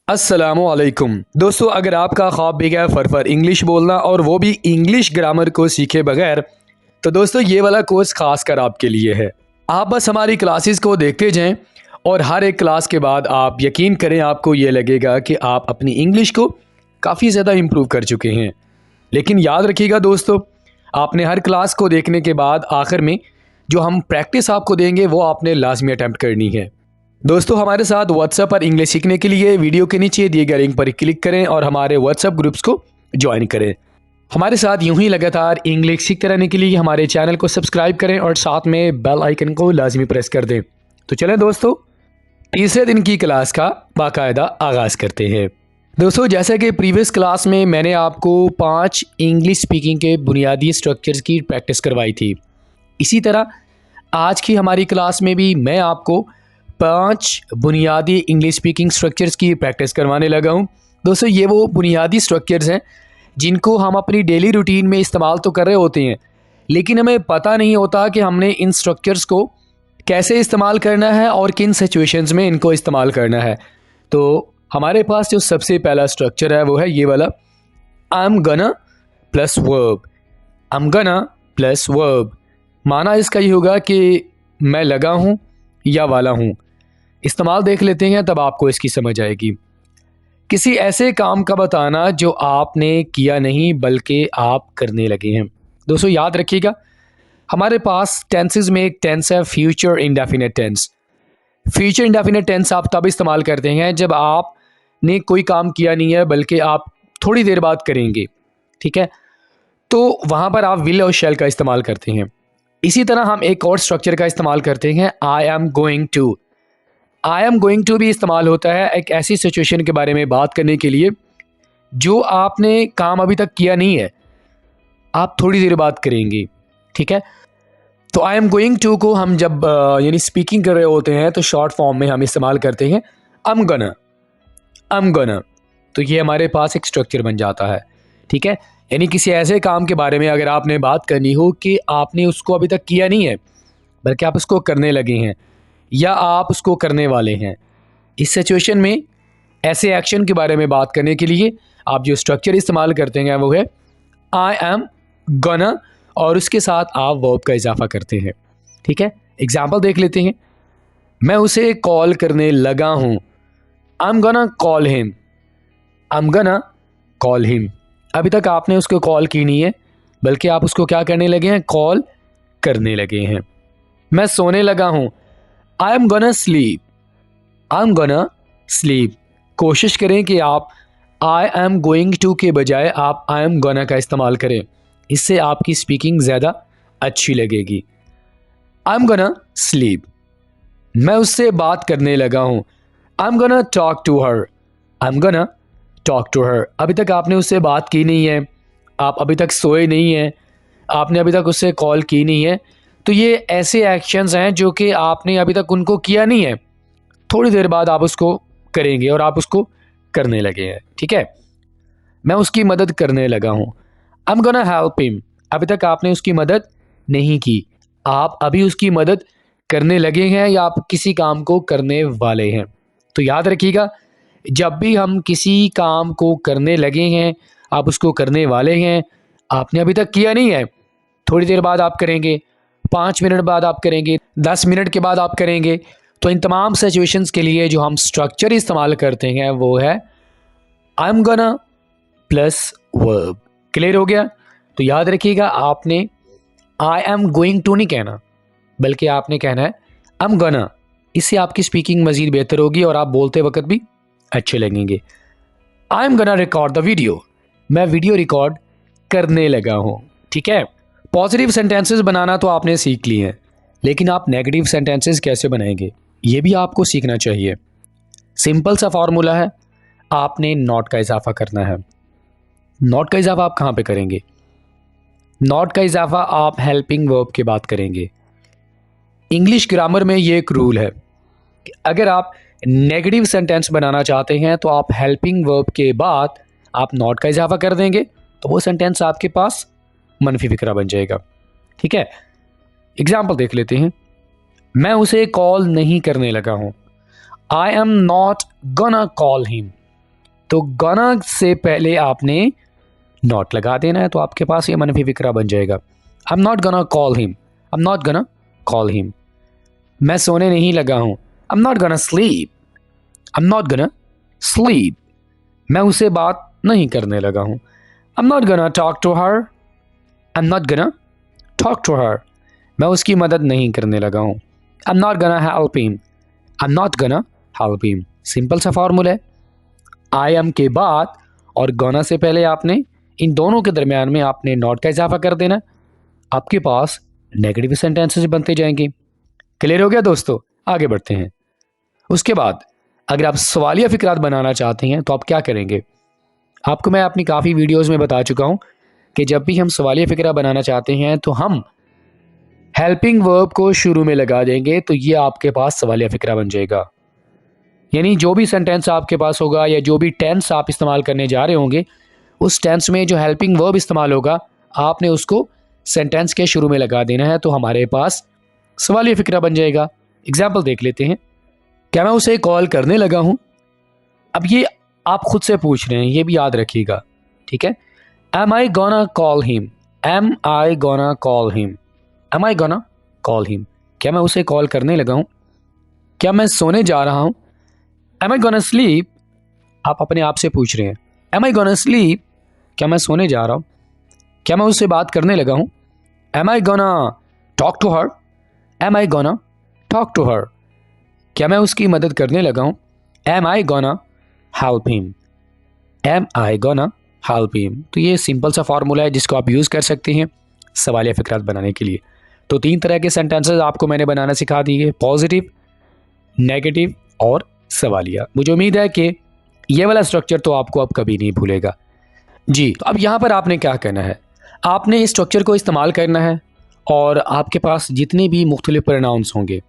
अस्सलामुअलैकुम दोस्तों, अगर आपका ख्वाब भी है फर इंग्लिश बोलना और वो भी इंग्लिश ग्रामर को सीखे बगैर, तो दोस्तों ये वाला कोर्स खास कर आपके लिए है। आप बस हमारी क्लासेस को देखते जाएं और हर एक क्लास के बाद आप यकीन करें, आपको ये लगेगा कि आप अपनी इंग्लिश को काफ़ी ज़्यादा इम्प्रूव कर चुके हैं। लेकिन याद रखिएगा दोस्तों, आपने हर क्लास को देखने के बाद आखिर में जो हम प्रैक्टिस आपको देंगे वो आपने लाजमी अटैम्प्ट करनी है। दोस्तों, हमारे साथ व्हाट्सएप पर इंग्लिश सीखने के लिए वीडियो के नीचे दिए गए लिंक पर क्लिक करें और हमारे व्हाट्सएप ग्रुप्स को ज्वाइन करें। हमारे साथ यूं ही लगातार इंग्लिश सीखते रहने के लिए हमारे चैनल को सब्सक्राइब करें और साथ में बेल आइकन को लाजमी प्रेस कर दें। तो चलें दोस्तों, तीसरे दिन की क्लास का बाकायदा आगाज़ करते हैं। दोस्तों, जैसे कि प्रीवियस क्लास में मैंने आपको 5 इंग्लिश स्पीकिंग के बुनियादी स्ट्रक्चर्स की प्रैक्टिस करवाई थी, इसी तरह आज की हमारी क्लास में भी मैं आपको 5 बुनियादी इंग्लिश स्पीकिंग स्ट्रक्चर्स की प्रैक्टिस करवाने लगा हूँ। दोस्तों, ये वो बुनियादी स्ट्रक्चर्स हैं जिनको हम अपनी डेली रूटीन में इस्तेमाल तो कर रहे होते हैं, लेकिन हमें पता नहीं होता कि हमने इन स्ट्रक्चर्स को कैसे इस्तेमाल करना है और किन सिचुएशंस में इनको इस्तेमाल करना है। तो हमारे पास जो सबसे पहला स्ट्रक्चर है वो है ये वाला, आई एम गना प्लस वर्ब। आई एम गना प्लस वर्ब, माना इसका ये होगा कि मैं लगा हूँ या वाला हूँ। इस्तेमाल देख लेते हैं, तब आपको इसकी समझ आएगी। किसी ऐसे काम का बताना जो आपने किया नहीं बल्कि आप करने लगे हैं। दोस्तों याद रखिएगा, हमारे पास टेंसेस में एक टेंस है future indefinite tense. Future indefinite tense आप तब इस्तेमाल करते हैं जब आपने कोई काम किया नहीं है बल्कि आप थोड़ी देर बाद करेंगे, ठीक है, तो वहाँ पर आप विल और शैल का इस्तेमाल करते हैं। इसी तरह हम एक और स्ट्रक्चर का इस्तेमाल करते हैं, I am going to. I am going to भी इस्तेमाल होता है एक ऐसी सिचुएशन के बारे में बात करने के लिए जो आपने काम अभी तक किया नहीं है, आप थोड़ी देर बाद करेंगे, ठीक है। तो आई एम गोइंग टू को हम जब यानी स्पीकिंग कर रहे होते हैं तो शॉर्ट फॉर्म में हम इस्तेमाल करते हैं आई एम गना, आई एम गना। तो ये हमारे पास एक स्ट्रक्चर बन जाता है, ठीक है। यानी किसी ऐसे काम के बारे में अगर आपने बात करनी हो कि आपने उसको अभी तक किया नहीं है बल्कि आप उसको करने लगे हैं या आप उसको करने वाले हैं, इस सिचुएशन में ऐसे एक्शन के बारे में बात करने के लिए आप जो स्ट्रक्चर इस्तेमाल करते हैं वो है आई एम गना और उसके साथ आप वर्ब का इजाफा करते हैं, ठीक है। एग्जाम्पल देख लेते हैं, मैं उसे कॉल करने लगा हूँ, आई एम गना कॉल हिम। आई एम गना कॉल हिम, अभी तक आपने उसको कॉल की नहीं है बल्कि आप उसको क्या करने लगे हैं, कॉल करने लगे हैं। मैं सोने लगा हूँ, आई एम गना स्लीप। आई एम गना स्लीप। कोशिश करें कि आप आई एम गोइंग टू के बजाय आप आई एम गना का इस्तेमाल करें, इससे आपकी स्पीकिंग ज़्यादा अच्छी लगेगी। आई एम गना स्लीप, मैं उससे बात करने लगा हूँ, I am gonna talk to her. I am gonna talk to her, अभी तक आपने उससे बात की नहीं है, आप अभी तक सोए नहीं हैं, आपने अभी तक उससे कॉल की नहीं है, तो ये ऐसे एक्शंस हैं जो कि आपने अभी तक उनको किया नहीं है, थोड़ी देर बाद आप उसको करेंगे और आप उसको करने लगे हैं, ठीक है। मैं उसकी मदद करने लगा हूँ, I am gonna help him. अभी तक आपने उसकी मदद नहीं की, आप अभी उसकी मदद करने लगे हैं या आप किसी काम को करने वाले हैं। तो याद रखिएगा, जब भी हम किसी काम को करने लगे हैं, आप उसको करने वाले हैं, आपने अभी तक किया नहीं है, थोड़ी देर बाद आप करेंगे, 5 मिनट बाद आप करेंगे, 10 मिनट के बाद आप करेंगे। तो इन तमाम सिचुएशंस के लिए जो हम स्ट्रक्चर इस्तेमाल करते हैं वो है आई एम गना प्लस वर्ब। क्लियर हो गया? तो याद रखिएगा, आपने आई एम गोइंग टू नहीं कहना बल्कि आपने कहना है आई एम गना। इससे आपकी स्पीकिंग मज़ीद बेहतर होगी और आप बोलते वक्त भी अच्छे लगेंगे। आई एम गना रिकॉर्ड द वीडियो, मैं वीडियो रिकॉर्ड करने लगा हूँ, ठीक है। पॉजिटिव सेंटेंसेस बनाना तो आपने सीख लिए हैं, लेकिन आप नेगेटिव सेंटेंसेस कैसे बनाएंगे ये भी आपको सीखना चाहिए। सिंपल सा फार्मूला है, आपने नॉट का इजाफा करना है। नॉट का इजाफा आप कहाँ पे करेंगे? नॉट का इजाफा आप हेल्पिंग वर्ब के बाद करेंगे। इंग्लिश ग्रामर में ये एक रूल है कि अगर आप नेगेटिव सेंटेंस बनाना चाहते हैं तो आप हेल्पिंग वर्ब के बाद आप नॉट का इजाफा कर देंगे, तो वो सेंटेंस आपके पास मनफी फिक्रा बन जाएगा, ठीक है। एग्जाम्पल देख लेते हैं, मैं उसे कॉल नहीं करने लगा हूँ, I am not gonna call him. तो gonna से पहले आपने नॉट लगा देना है, तो आपके पास ये मनफी फिक्रा बन जाएगा। I am not gonna call him, I am not gonna call him. मैं सोने नहीं लगा हूँ, I am not gonna sleep, I am not gonna sleep. मैं उसे बात नहीं करने लगा हूँ, I am not gonna talk to her, I am not gonna talk to her. मैं उसकी मदद नहीं करने लगा हूँ, I am not gonna help him, I am not gonna help him. Simple सा फॉर्मूला है। आई एम के बाद और गना से पहले आपने इन दोनों के दरमियान में आपने नॉट का इजाफा कर देना, आपके पास नेगेटिव सेंटेंसेस बनते जाएंगे। क्लियर हो गया दोस्तों? आगे बढ़ते हैं। उसके बाद अगर आप सवालिया फिक्रात बनाना चाहते हैं तो आप क्या करेंगे? आपको मैं अपनी काफ़ी वीडियोस में बता चुका हूं कि जब भी हम सवालिया फिक्रा बनाना चाहते हैं तो हम हेल्पिंग वर्ब को शुरू में लगा देंगे, तो ये आपके पास सवालिया फिक्रा बन जाएगा। यानी जो भी सेंटेंस आपके पास होगा या जो भी टेंस आप इस्तेमाल करने जा रहे होंगे, उस टेंस में जो हेल्पिंग वर्ब इस्तेमाल होगा आपने उसको सेंटेंस के शुरू में लगा देना है, तो हमारे पास सवालिया फिक्रा बन जाएगा। एग्जाम्पल देख लेते हैं। क्या मैं उसे कॉल करने लगा हूं? अब ये आप खुद से पूछ रहे हैं, ये भी याद रखिएगा, ठीक है। Am I gonna call him, am I gonna call him, am I gonna call him. क्या मैं उसे कॉल करने लगा हूं? क्या मैं सोने जा रहा हूं? Am I gonna sleep. आप अपने आप से पूछ रहे हैं, एम आई गोना स्लीप? क्या मैं सोने जा रहा हूं? क्या मैं उससे बात करने लगा हूं? Am I gonna talk to her? Am I gonna talk to her? क्या मैं उसकी मदद करने लगा हूं? Am I gonna help him? Am I gonna help him? तो ये सिंपल सा फार्मूला है जिसको आप यूज़ कर सकते हैं सवालिया फिक्रात बनाने के लिए। तो 3 तरह के सेंटेंसेस आपको मैंने बनाना सिखा दिए, पॉजिटिव, नेगेटिव और सवालिया। मुझे उम्मीद है कि ये वाला स्ट्रक्चर तो आपको अब कभी नहीं भूलेगा। जी, तो अब यहाँ पर आपने क्या करना है, आपने इस स्ट्रक्चर को इस्तेमाल करना है और आपके पास जितने भी मुख्तलिफ प्रोनाउंस होंगे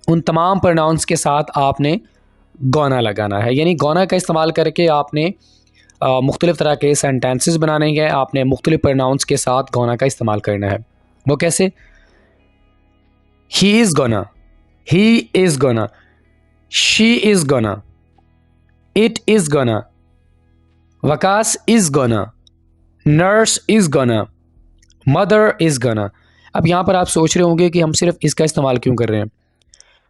उन तमाम प्रोनाउंस के साथ आपने गौना लगाना है। यानी गौना का इस्तेमाल करके आपने मुख्तलिफ तरह के सेंटेंसेस बनाने हैं, आपने मुख्तलिफ प्रोनाउंस के साथ गौना का इस्तेमाल करना है। वो कैसे? He is gonna, he is gonna, she is gonna, it is gonna, Waqas is gonna, nurse is gonna, mother is gonna. अब यहाँ पर आप सोच रहे होंगे कि हम सिर्फ इसका इस्तेमाल क्यों कर रहे हैं।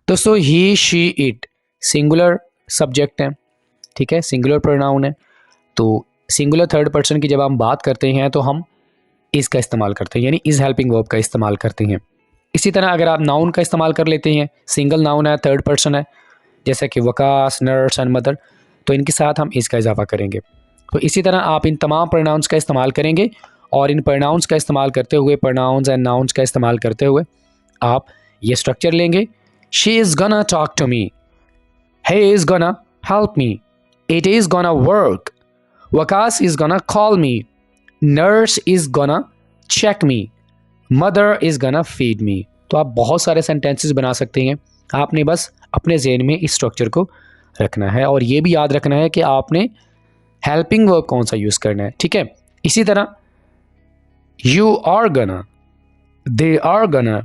दोस्तों, ही शी इट सिंगुलर सब्जेक्ट है, ठीक है, सिंगुलर प्रोनाउन है। तो सिंगुलर थर्ड पर्सन की जब हम बात करते हैं तो हम इसका इस्तेमाल करते हैं, यानी इज़ हेल्पिंग वर्ब का इस्तेमाल करते हैं। इसी तरह अगर आप नाउन का इस्तेमाल कर लेते हैं, सिंगल नाउन है, थर्ड पर्सन है, जैसे कि वकास, नर्स एंड मदर, तो इनके साथ हम इसका इजाफा करेंगे। तो इसी तरह आप इन तमाम प्रोनाउंस का इस्तेमाल करेंगे और इन प्रोनाउंस का इस्तेमाल करते हुए, प्रोनाउंस एंड नाउन्स का इस्तेमाल करते हुए आप ये स्ट्रक्चर लेंगे। She is gonna talk to me, he is gonna help me, it is gonna work, Waqas is gonna call me, nurse is gonna check me, mother is gonna feed me। तो आप बहुत सारे सेंटेंसेस बना सकते हैं, आपने बस अपने ज़हन में इस स्ट्रक्चर को रखना है और ये भी याद रखना है कि आपने हेल्पिंग वर्ब कौन सा यूज़ करना है, ठीक है। इसी तरह you are gonna, they are gonna,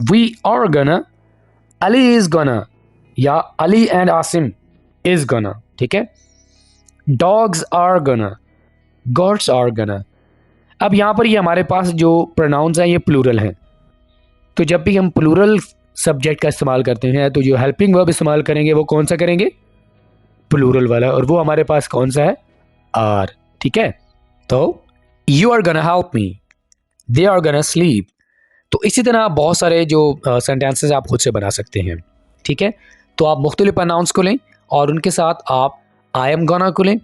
we are gonna, Ali is gonna या Ali and Asim is gonna, ठीक है। Dogs are gonna, gods are gonna. अब यहाँ पर ये हमारे पास जो प्रोनाउंस हैं ये प्लूरल हैं, तो जब भी हम प्लूरल सब्जेक्ट का इस्तेमाल करते हैं तो जो हेल्पिंग वर्ब इस्तेमाल करेंगे वो कौन सा करेंगे? प्लूरल वाला, और वो हमारे पास कौन सा है? आर, ठीक है। तो you are gonna help me, they are gonna sleep. तो इसी तरह आप बहुत सारे जो सेंटेंसेस आप खुद से बना सकते हैं, ठीक है। तो आप मुख्तलिफ प्रोनाउंस को लें और उनके साथ आप आई एम गोना को लें,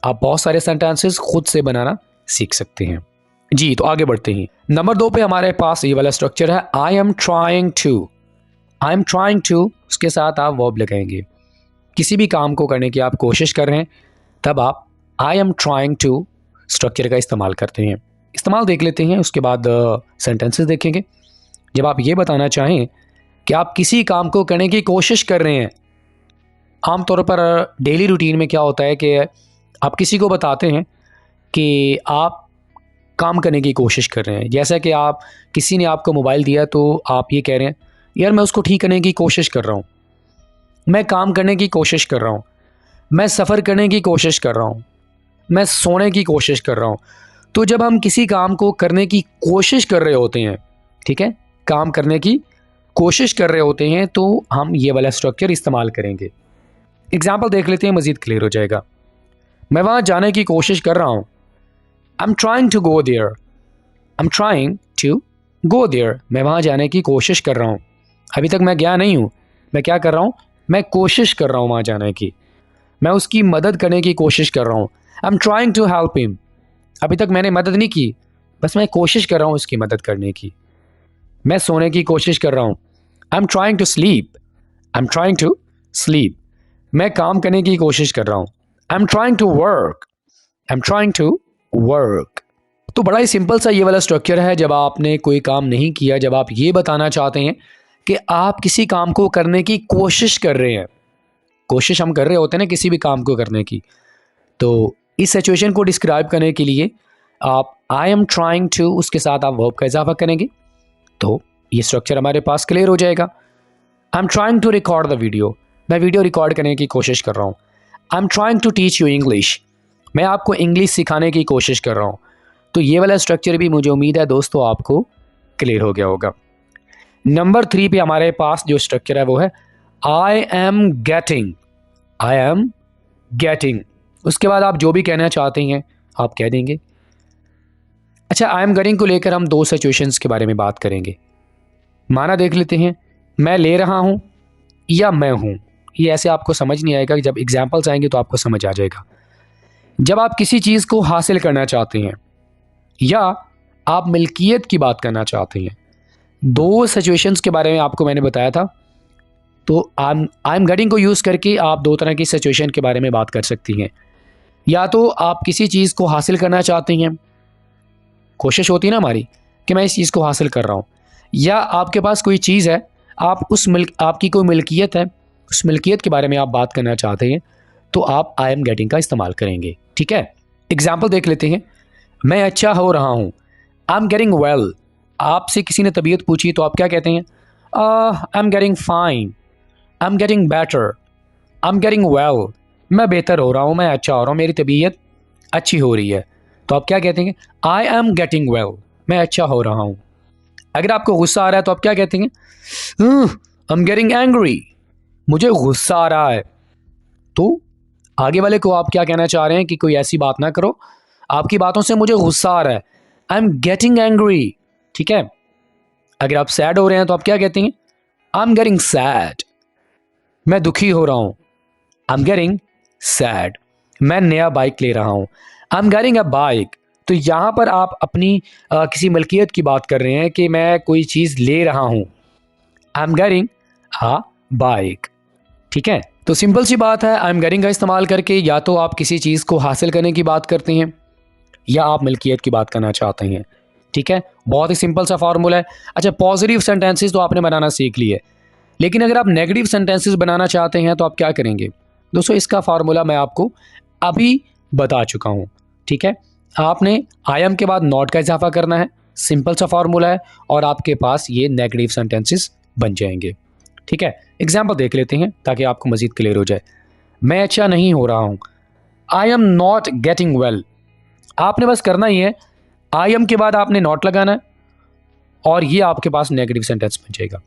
आप बहुत सारे सेंटेंसेस खुद से बनाना सीख सकते हैं। जी, तो आगे बढ़ते हैं। नंबर 2 पे हमारे पास ये वाला स्ट्रक्चर है, I am trying to. I am trying to, उसके साथ आप वर्ब लगाएंगे। किसी भी काम को करने की आप कोशिश कर रहे हैं तब आप I am trying to structure का इस्तेमाल करते हैं। इस्तेमाल देख लेते हैं, उसके बाद सेंटेंसेस देखेंगे। जब आप ये बताना चाहें कि आप किसी काम को करने की कोशिश कर रहे हैं, आमतौर पर डेली रूटीन में क्या होता है कि आप किसी को बताते हैं कि आप काम करने की कोशिश कर रहे हैं। जैसा कि आप किसी ने आपको मोबाइल दिया तो आप ये कह रहे हैं, यार मैं उसको ठीक करने की कोशिश कर रहा हूँ, मैं काम करने की कोशिश कर रहा हूँ। मैं सफ़र करने की कोशिश कर रहा हूँ, मैं सोने की कोशिश कर रहा हूँ। तो जब हम किसी काम को करने की कोशिश कर रहे होते हैं, ठीक है, काम करने की कोशिश कर रहे होते हैं, तो हम ये वाला स्ट्रक्चर इस्तेमाल करेंगे। एग्जाम्पल देख लेते हैं, मज़ीद क्लियर हो जाएगा। मैं वहाँ जाने की कोशिश कर रहा हूँ। I am trying to go there. I am trying to go there. मैं वहाँ जाने की कोशिश कर रहा हूँ। अभी तक मैं गया नहीं हूँ। मैं क्या कर रहा हूँ? मैं कोशिश कर रहा हूँ वहाँ जाने की। मैं उसकी मदद करने की कोशिश कर रहा हूँ। I am trying to help him. अभी तक मैंने मदद नहीं की, बस मैं कोशिश कर रहा हूँ उसकी मदद करने की। मैं सोने की कोशिश कर रहा हूँ। I am trying to sleep. I am trying to sleep. मैं काम करने की कोशिश कर रहा हूँ। I am trying to work. I am trying to work. तो बड़ा ही सिंपल सा ये वाला स्ट्रक्चर है। जब आपने कोई काम नहीं किया, जब आप ये बताना चाहते हैं कि आप किसी काम को करने की कोशिश कर रहे हैं, कोशिश हम कर रहे होते हैं ना किसी भी काम को करने की, तो इस सिचुएशन को डिस्क्राइब करने के लिए आप आई एम ट्राइंग टू उसके साथ आप वर्ब का इजाफा करेंगे, तो ये स्ट्रक्चर हमारे पास क्लियर हो जाएगा। I am trying to record the video. मैं वीडियो रिकॉर्ड करने की कोशिश कर रहा हूँ। I am trying to teach you English. मैं आपको इंग्लिश सिखाने की कोशिश कर रहा हूँ। तो ये वाला स्ट्रक्चर भी मुझे उम्मीद है दोस्तों आपको क्लियर हो गया होगा। नंबर 3 पे हमारे पास जो स्ट्रक्चर है वो है I am getting. I am getting. उसके बाद आप जो भी कहना चाहते हैं आप कह देंगे। अच्छा, आई एम गेटिंग को लेकर हम 2 सिचुएशंस के बारे में बात करेंगे। माना देख लेते हैं, मैं ले रहा हूँ या मैं हूँ। ये ऐसे आपको समझ नहीं आएगा, जब एग्जाम्पल्स आएंगे तो आपको समझ आ जाएगा। जब आप किसी चीज़ को हासिल करना चाहते हैं या आप मिल्कियत की बात करना चाहते हैं, 2 सिचुएशंस के बारे में आपको मैंने बताया था। तो आई एम गेटिंग को यूज़ करके आप 2 तरह की सिचुएशन के बारे में बात कर सकती हैं। या तो आप किसी चीज़ को हासिल करना चाहते हैं, कोशिश होती है ना हमारी कि मैं इस चीज़ को हासिल कर रहा हूँ, या आपके पास कोई चीज़ है, आप आपकी कोई मिल्कियत है, उस मिल्कियत के बारे में आप बात करना चाहते हैं, तो आप आई एम गेटिंग का इस्तेमाल करेंगे। ठीक है, एग्जाम्पल देख लेते हैं। मैं अच्छा हो रहा हूँ। I am getting well. आपसे किसी ने तबीयत पूछी तो आप क्या कहते हैं? I am getting fine. I am getting better. I am getting well. मैं बेहतर हो रहा हूँ, मैं अच्छा हो रहा हूँ, मेरी तबीयत अच्छी हो रही है। तो आप क्या कहते हैं? I am getting well. मैं अच्छा हो रहा हूँ। अगर आपको गुस्सा आ रहा है तो आप क्या कहते हैं? I am getting angry. मुझे गुस्सा आ रहा है। तो आगे वाले को आप क्या कहना चाह रहे हैं कि कोई ऐसी बात ना करो, आपकी बातों से मुझे गुस्सा आ रहा है। I am getting angry. ठीक है, अगर आप सैड हो रहे हैं तो आप क्या कहते हैं? I am getting sad. मैं दुखी हो रहा हूं। I am getting sad. मैं नया बाइक ले रहा हूं। I am getting a bike. तो यहां पर आप अपनी किसी मलकियत की बात कर रहे हैं कि मैं कोई चीज़ ले रहा हूं। I am getting a bike. ठीक है, तो सिंपल सी बात है, आई एम गेटिंग का इस्तेमाल करके या तो आप किसी चीज़ को हासिल करने की बात करते हैं या आप मिल्कियत की बात करना चाहते हैं। ठीक है, बहुत ही सिंपल सा फार्मूला है। अच्छा, पॉजिटिव सेंटेंसेस तो आपने बनाना सीख लिए, लेकिन अगर आप नेगेटिव सेंटेंसेस बनाना चाहते हैं तो आप क्या करेंगे दोस्तों? इसका फार्मूला मैं आपको अभी बता चुका हूँ। ठीक है, आपने आई एम के बाद नॉट का इजाफा करना है, सिंपल सा फार्मूला है, और आपके पास ये नेगेटिव सेंटेंसेस बन जाएंगे। ठीक है, एग्जाम्पल देख लेते हैं ताकि आपको मजीद क्लियर हो जाए। मैं अच्छा नहीं हो रहा हूँ। I am not getting well. आपने बस करना ही है, आई एम के बाद आपने नॉट लगाना है और ये आपके पास नेगेटिव सेंटेंस बन जाएगा।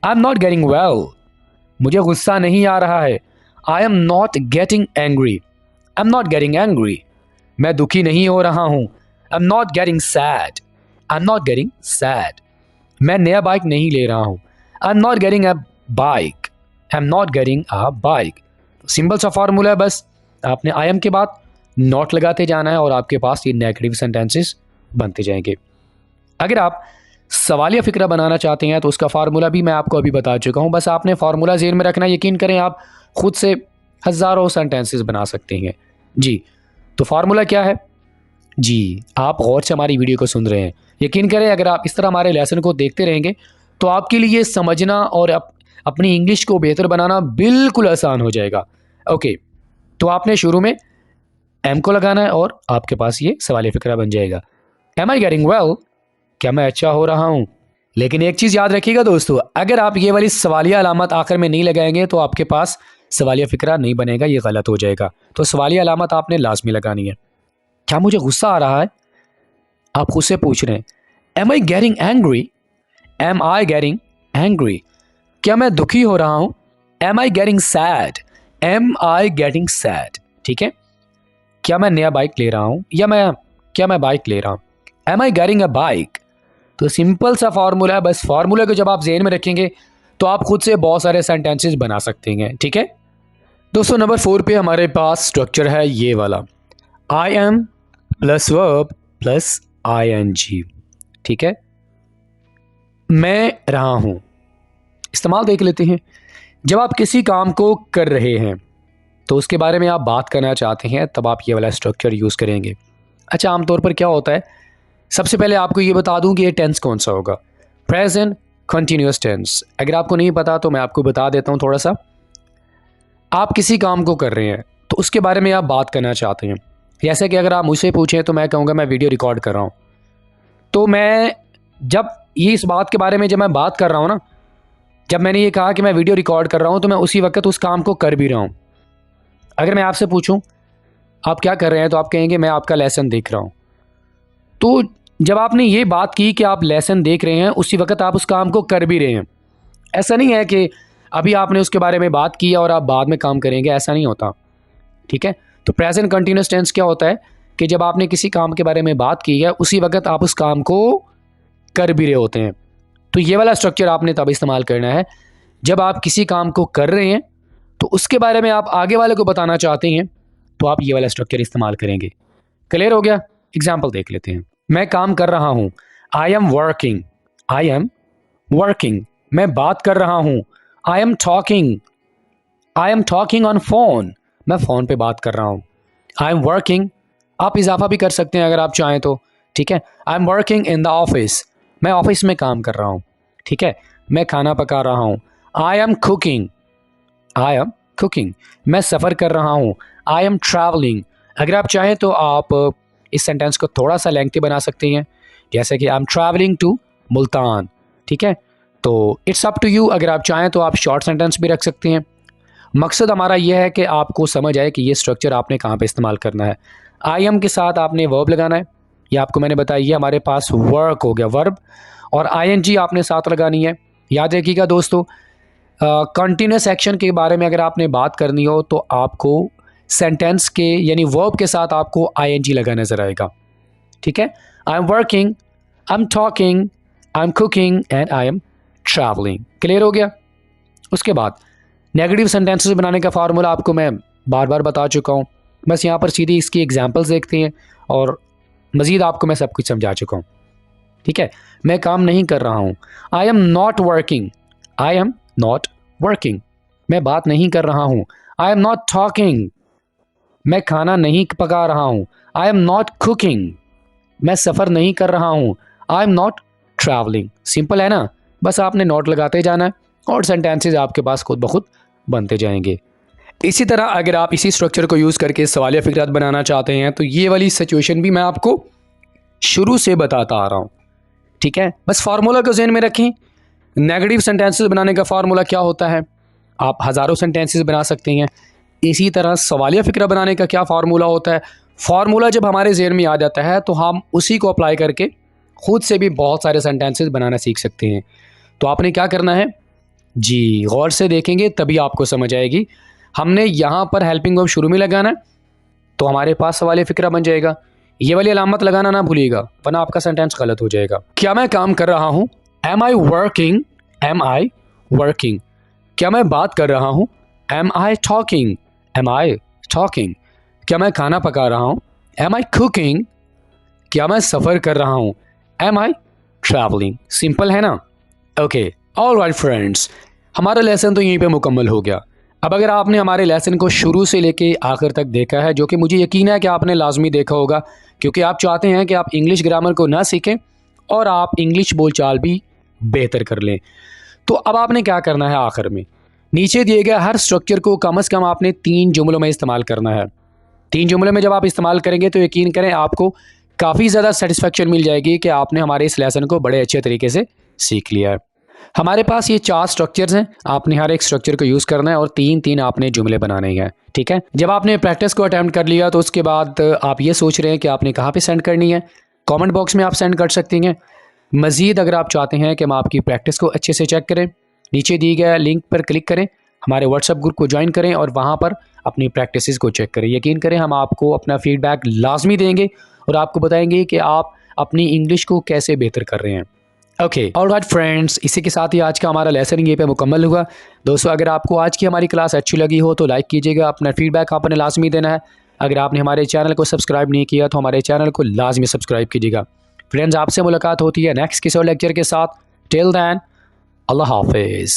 I am not getting well. मुझे गुस्सा नहीं आ रहा है। I am not getting angry. I am not getting angry. मैं दुखी नहीं हो रहा हूँ। I am not getting sad. I am not getting sad. मैं नया बाइक नहीं ले रहा हूँ। I am not getting a bike. I am not getting a bike. Simple सा फार्मूला है, बस आपने आई एम के बाद नॉट लगाते जाना है और आपके पास ये नेगेटिव सेंटेंसेस बनते जाएंगे। अगर आप सवालिया फिक्रा बनाना चाहते हैं तो उसका फार्मूला भी मैं आपको अभी बता चुका हूं, बस आपने फार्मूला ज़हन में रखना। यकीन करें आप खुद से हज़ारों सेंटेंसेस बना सकते हैं। जी, तो फार्मूला क्या है? जी, आप गौर से हमारी वीडियो को सुन रहे हैं। यकीन करें अगर आप इस तरह हमारे लेसन को देखते रहेंगे तो आपके लिए समझना और अपनी इंग्लिश को बेहतर बनाना बिल्कुल आसान हो जाएगा। ओके, तो आपने शुरू में एम को लगाना है और आपके पास ये सवाल फिक्रा बन जाएगा। Am I getting well? क्या मैं अच्छा हो रहा हूँ? लेकिन एक चीज़ याद रखिएगा दोस्तों, अगर आप ये वाली सवालिया अलामत आखिर में नहीं लगाएंगे तो आपके पास सवालिया फ़िक्रा नहीं बनेगा, ये गलत हो जाएगा। तो सवालिया अलामत आपने लाज़मी लगानी है। क्या मुझे गुस्सा आ रहा है? आप खुद से पूछ रहे हैं। Am I getting angry? Am I getting angry? क्या मैं दुखी हो रहा हूँ? Am I getting sad? Am I getting sad? ठीक है। क्या मैं नया बाइक ले रहा हूँ, या क्या मैं बाइक ले रहा हूँ? Am I getting a bike? तो सिंपल सा फार्मूला है, बस फार्मूले को जब आप जेहन में रखेंगे तो आप खुद से बहुत सारे सेंटेंसेस बना सकते हैं। ठीक है दोस्तों, नंबर 4 पे हमारे पास स्ट्रक्चर है ये वाला, I am plus verb plus I N G. ठीक है, मैं रहा हूं। इस्तेमाल देख लेते हैं। जब आप किसी काम को कर रहे हैं तो उसके बारे में आप बात करना चाहते हैं, तब आप ये वाला स्ट्रक्चर यूज़ करेंगे। अच्छा, आमतौर पर क्या होता है, सबसे पहले आपको ये बता दूं कि ये टेंस कौन सा होगा, प्रेजेंट कंटिन्यूअस टेंस। अगर आपको नहीं पता तो मैं आपको बता देता हूं थोड़ा सा। आप किसी काम को कर रहे हैं तो उसके बारे में आप बात करना चाहते हैं। जैसे कि अगर आप मुझसे पूछें तो मैं कहूँगा मैं वीडियो रिकॉर्ड कर रहा हूँ। तो मैं जब ये इस बात के बारे में जब मैं बात कर रहा हूँ ना, जब मैंने ये कहा कि मैं वीडियो रिकॉर्ड कर रहा हूँ, तो मैं उसी वक्त उस काम को कर भी रहा हूँ। अगर मैं आपसे पूछूं आप क्या कर रहे हैं, तो आप कहेंगे मैं आपका लेसन देख रहा हूँ। तो जब आपने ये बात की कि आप लेसन देख रहे हैं, उसी वक्त आप उस काम को कर भी रहे हैं। ऐसा नहीं है कि अभी आपने उसके बारे में बात की और आप बाद में काम करेंगे, ऐसा नहीं होता। ठीक है, तो प्रेजेंट कंटिन्यूअस टेंस क्या होता है कि जब आपने किसी काम के बारे में बात की है, उसी वक्त आप उस काम को कर भी रहे होते हैं। तो ये वाला स्ट्रक्चर आपने तब इस्तेमाल करना है जब आप किसी काम को कर रहे हैं तो उसके बारे में आप आगे वाले को बताना चाहते हैं, तो आप ये वाला स्ट्रक्चर इस्तेमाल करेंगे। क्लियर हो गया? एग्जाम्पल देख लेते हैं। मैं काम कर रहा हूँ, I am working. I am working. मैं बात कर रहा हूँ, I am talking. I am talking on phone. मैं फ़ोन पे बात कर रहा हूँ। आई एम वर्किंग, आप इजाफा भी कर सकते हैं अगर आप चाहें तो। ठीक है, I am working in the office. मैं ऑफिस में काम कर रहा हूँ। ठीक है, मैं खाना पका रहा हूँ। I am cooking. I am cooking. मैं सफ़र कर रहा हूँ, आई एम ट्रैवलिंग। अगर आप चाहें तो आप इस सेंटेंस को थोड़ा सा लेंथी बना सकते हैं, जैसे कि I am travelling to Multan. ठीक है, तो इट्स अप टू यू। अगर आप चाहें तो आप शॉर्ट सेंटेंस भी रख सकते हैं। मकसद हमारा यह है कि आपको समझ आए कि ये स्ट्रक्चर आपने कहाँ पे इस्तेमाल करना है। आई एम के साथ आपने वर्ब लगाना है, ये आपको मैंने बताया। ये हमारे पास वर्क हो गया, वर्ब, और आई एन जी आपने साथ लगानी है। याद रखिएगा दोस्तों, कंटिन्यूस एक्शन के बारे में अगर आपने बात करनी हो तो आपको सेंटेंस के यानी वर्ब के साथ आपको आई एन जी लगा नजर आएगा। ठीक है, I am working, I am talking, I am cooking and I am travelling. Clear हो गया? उसके बाद नेगेटिव सेंटेंसेस बनाने का फार्मूला आपको मैं बार बार बता चुका हूँ, बस यहाँ पर सीधी इसकी एग्जांपल्स देखते हैं और मज़ीद आपको मैं सब कुछ समझा चुका हूँ। ठीक है, मैं काम नहीं कर रहा हूँ, I am not working. I am not working. मैं बात नहीं कर रहा हूँ, आई एम नॉट टॉकिंग। मैं खाना नहीं पका रहा हूँ, आई एम नॉट कुकिंग। मैं सफ़र नहीं कर रहा हूँ, I am not travelling. Simple है ना, बस आपने नोट लगाते जाना है और सेंटेंसेस आपके पास खुद ब खुद बनते जाएंगे। इसी तरह अगर आप इसी स्ट्रक्चर को यूज़ करके सवालिया फ़िक्रात बनाना चाहते हैं तो ये वाली सिचुएशन भी मैं आपको शुरू से बताता आ रहा हूँ। ठीक है, बस फार्मूला को ज़हन में रखें। नेगेटिव सेंटेंसेस बनाने का फार्मूला क्या होता है, आप हज़ारों सेंटेंसेस बना सकते हैं। इसी तरह सवालिया फ़िक्रा बनाने का क्या फार्मूला होता है, फार्मूला जब हमारे ज़हन में आ जाता है तो हम उसी को अप्लाई करके खुद से भी बहुत सारे सेंटेंसेस बनाना सीख सकते हैं। तो आपने क्या करना है जी, गौर से देखेंगे तभी आपको समझ आएगी। हमने यहाँ पर हेल्पिंग वर्ब शुरू में लगाना है तो हमारे पास सवालिया फ़िक्रा बन जाएगा। ये वाली अलामत लगाना ना भूलिएगा वरना आपका सेंटेंस गलत हो जाएगा। क्या मैं काम कर रहा हूँ, am I working. Am I working. क्या मैं बात कर रहा हूँ, am I talking. Am I talking. क्या मैं खाना पका रहा हूँ, एम आई कुकिंग। क्या मैं सफ़र कर रहा हूँ, एम आई ट्रैवलिंग। सिंपल है ना? ओके, ऑल राइट फ्रेंड्स, हमारा लेसन तो यहीं पे मुकम्मल हो गया। अब अगर आपने हमारे लेसन को शुरू से लेके आखिर तक देखा है, जो कि मुझे यकीन है कि आपने लाजमी देखा होगा, क्योंकि आप चाहते हैं कि आप इंग्लिश ग्रामर को ना सीखें और आप इंग्लिश बोलचाल भी बेहतर कर लें, तो अब आपने क्या करना है, आखिर में नीचे दिए गए हर स्ट्रक्चर को कम से कम आपने 3 जुमलों में इस्तेमाल करना है। 3 जुमलों में जब आप इस्तेमाल करेंगे तो यकीन करें आपको काफ़ी ज़्यादा सेटिस्फेक्शन मिल जाएगी कि आपने हमारे इस लेसन को बड़े अच्छे तरीके से सीख लिया है। हमारे पास ये 4 स्ट्रक्चर्स हैं, आपने हर एक स्ट्रक्चर को यूज़ करना है और 3-3 आपने जुमले बनाने हैं, ठीक है। जब आपने प्रैक्टिस को अटेम्प्ट कर लिया तो उसके बाद आप ये सोच रहे हैं कि आपने कहाँ पे सेंड करनी है, कमेंट बॉक्स में आप सेंड कर सकती हैं। मज़ीद अगर आप चाहते हैं कि हम आपकी प्रैक्टिस को अच्छे से चेक करें, नीचे दिए गए लिंक पर क्लिक करें, हमारे व्हाट्सएप ग्रुप को ज्वाइन करें और वहाँ पर अपनी प्रैक्टिसेस को चेक करें। यकीन करें हम आपको अपना फीडबैक लाजमी देंगे और आपको बताएंगे कि आप अपनी इंग्लिश को कैसे बेहतर कर रहे हैं। ओके ऑलराइट फ्रेंड्स, इसी के साथ ही आज का हमारा लेसन ये पे मुकम्मल हुआ। दोस्तों अगर आपको आज की हमारी क्लास अच्छी लगी हो तो लाइक कीजिएगा, अपना फीडबैक आपने लाजमी देना है। अगर आपने हमारे चैनल को सब्सक्राइब नहीं किया तो हमारे चैनल को लाजमी सब्सक्राइब कीजिएगा। फ्रेंड्स आपसे मुलाकात होती है नेक्स्ट किसी और लेक्चर के साथ। टिल दैन अल्लाह हाफिज़।